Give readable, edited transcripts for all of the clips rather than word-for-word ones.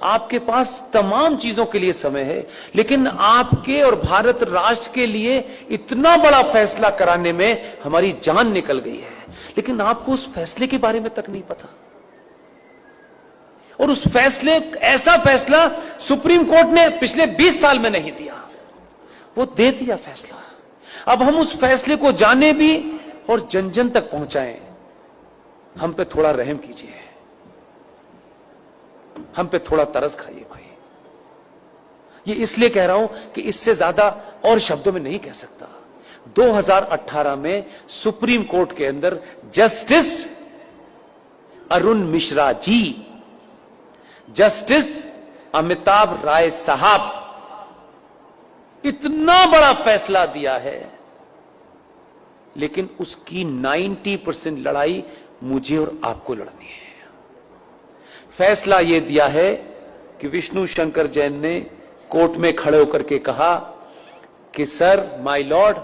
आपके पास तमाम चीजों के लिए समय है, लेकिन आपके और भारत राष्ट्र के लिए इतना बड़ा फैसला कराने में हमारी जान निकल गई है, लेकिन आपको उस फैसले के बारे में तक नहीं पता। और उस फैसले, ऐसा फैसला सुप्रीम कोर्ट ने पिछले 20 साल में नहीं दिया, वो दे दिया फैसला। अब हम उस फैसले को जाने भी और जन जन तक पहुंचाएं। हम पे थोड़ा रहम कीजिए, हम पे थोड़ा तरस खाइए भाई। ये इसलिए कह रहा हूं कि इससे ज्यादा और शब्दों में नहीं कह सकता। 2018 में सुप्रीम कोर्ट के अंदर जस्टिस अरुण मिश्रा जी, जस्टिस अमिताभ राय साहब इतना बड़ा फैसला दिया है, लेकिन उसकी 90% लड़ाई मुझे और आपको लड़नी है। फैसला यह दिया है कि विष्णु शंकर जैन ने कोर्ट में खड़े होकर के कहा कि सर, माय लॉर्ड,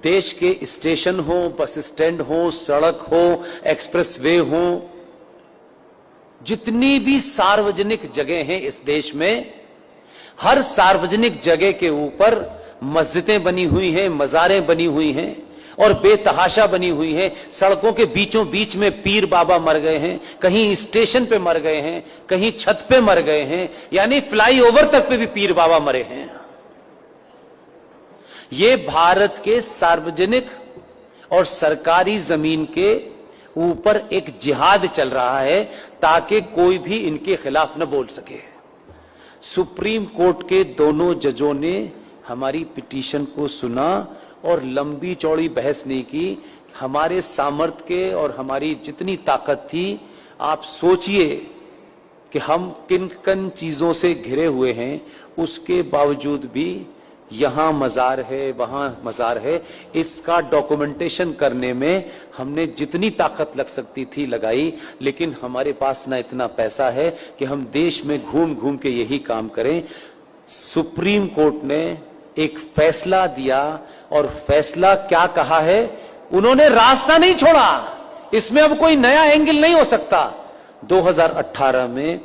देश के स्टेशन हो, बस स्टैंड हो, सड़क हो, एक्सप्रेसवे हो, जितनी भी सार्वजनिक जगह हैं इस देश में, हर सार्वजनिक जगह के ऊपर मस्जिदें बनी हुई हैं, मज़ारें बनी हुई हैं और बेतहाशा बनी हुई है। सड़कों के बीचों बीच में पीर बाबा मर गए हैं, कहीं स्टेशन पे मर गए हैं, कहीं छत पे मर गए हैं, यानी फ्लाईओवर तक पे भी पीर बाबा मरे हैं। ये भारत के सार्वजनिक और सरकारी जमीन के ऊपर एक जिहाद चल रहा है ताकि कोई भी इनके खिलाफ न बोल सके। सुप्रीम कोर्ट के दोनों जजों ने हमारी पिटीशन को सुना और लंबी चौड़ी बहस नहीं की। हमारे सामर्थ्य के और हमारी जितनी ताकत थी, आप सोचिए कि हम किन किन चीजों से घिरे हुए हैं, उसके बावजूद भी यहां मजार है, वहां मजार है, इसका डॉक्यूमेंटेशन करने में हमने जितनी ताकत लग सकती थी लगाई, लेकिन हमारे पास ना इतना पैसा है कि हम देश में घूम घूम के यही काम करें। सुप्रीम कोर्ट ने एक फैसला दिया और फैसला क्या कहा है, उन्होंने रास्ता नहीं छोड़ा, इसमें अब कोई नया एंगल नहीं हो सकता। 2018 में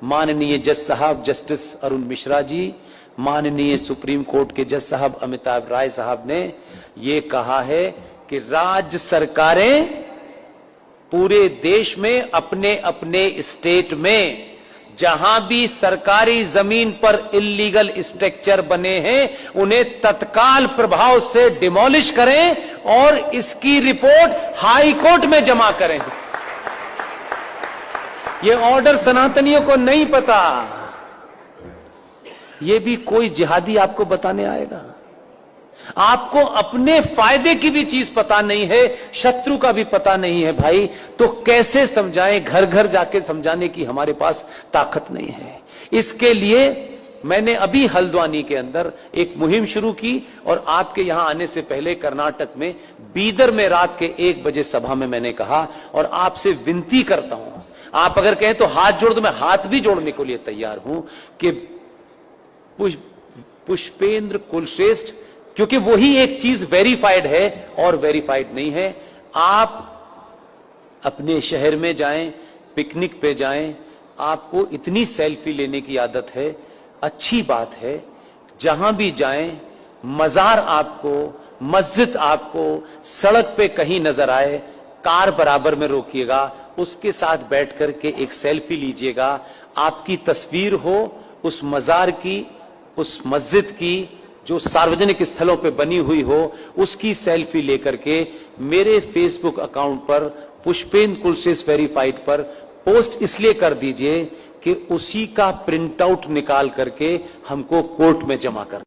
माननीय जज साहब जस्टिस अरुण मिश्रा जी, माननीय सुप्रीम कोर्ट के जज साहब अमिताभ राय साहब ने यह कहा है कि राज्य सरकारें पूरे देश में अपने अपने स्टेट में जहां भी सरकारी जमीन पर इल्लीगल स्ट्रक्चर बने हैं, उन्हें तत्काल प्रभाव से डिमोलिश करें और इसकी रिपोर्ट हाई कोर्ट में जमा करें। यह ऑर्डर सनातनियों को नहीं पता, यह भी कोई जिहादी आपको बताने आएगा। आपको अपने फायदे की भी चीज पता नहीं है, शत्रु का भी पता नहीं है भाई, तो कैसे समझाएं? घर घर जाके समझाने की हमारे पास ताकत नहीं है। इसके लिए मैंने अभी हल्द्वानी के अंदर एक मुहिम शुरू की और आपके यहां आने से पहले कर्नाटक में बीदर में रात के 1 बजे सभा में मैंने कहा, और आपसे विनती करता हूं, आप अगर कहें तो हाथ जोड़ दो, मैं हाथ भी जोड़ने के लिए तैयार हूं कि पुष्पेंद्र कुलश्रेष्ठ, क्योंकि वही एक चीज वेरीफाइड है और वेरीफाइड नहीं है। आप अपने शहर में जाएं, पिकनिक पे जाएं, आपको इतनी सेल्फी लेने की आदत है, अच्छी बात है। जहां भी जाएं, मजार आपको, मस्जिद आपको सड़क पे कहीं नजर आए, कार बराबर में रोकिएगा, उसके साथ बैठ करके एक सेल्फी लीजिएगा। आपकी तस्वीर हो उस मजार की, उस मस्जिद की जो सार्वजनिक स्थलों पे बनी हुई हो, उसकी सेल्फी लेकर के मेरे फेसबुक अकाउंट पर पुष्पेंद्र कुलश्रेष्ठ वेरीफाइड पर पोस्ट इसलिए कर दीजिए कि उसी का प्रिंट आउट निकाल करके हमको कोर्ट में जमा कर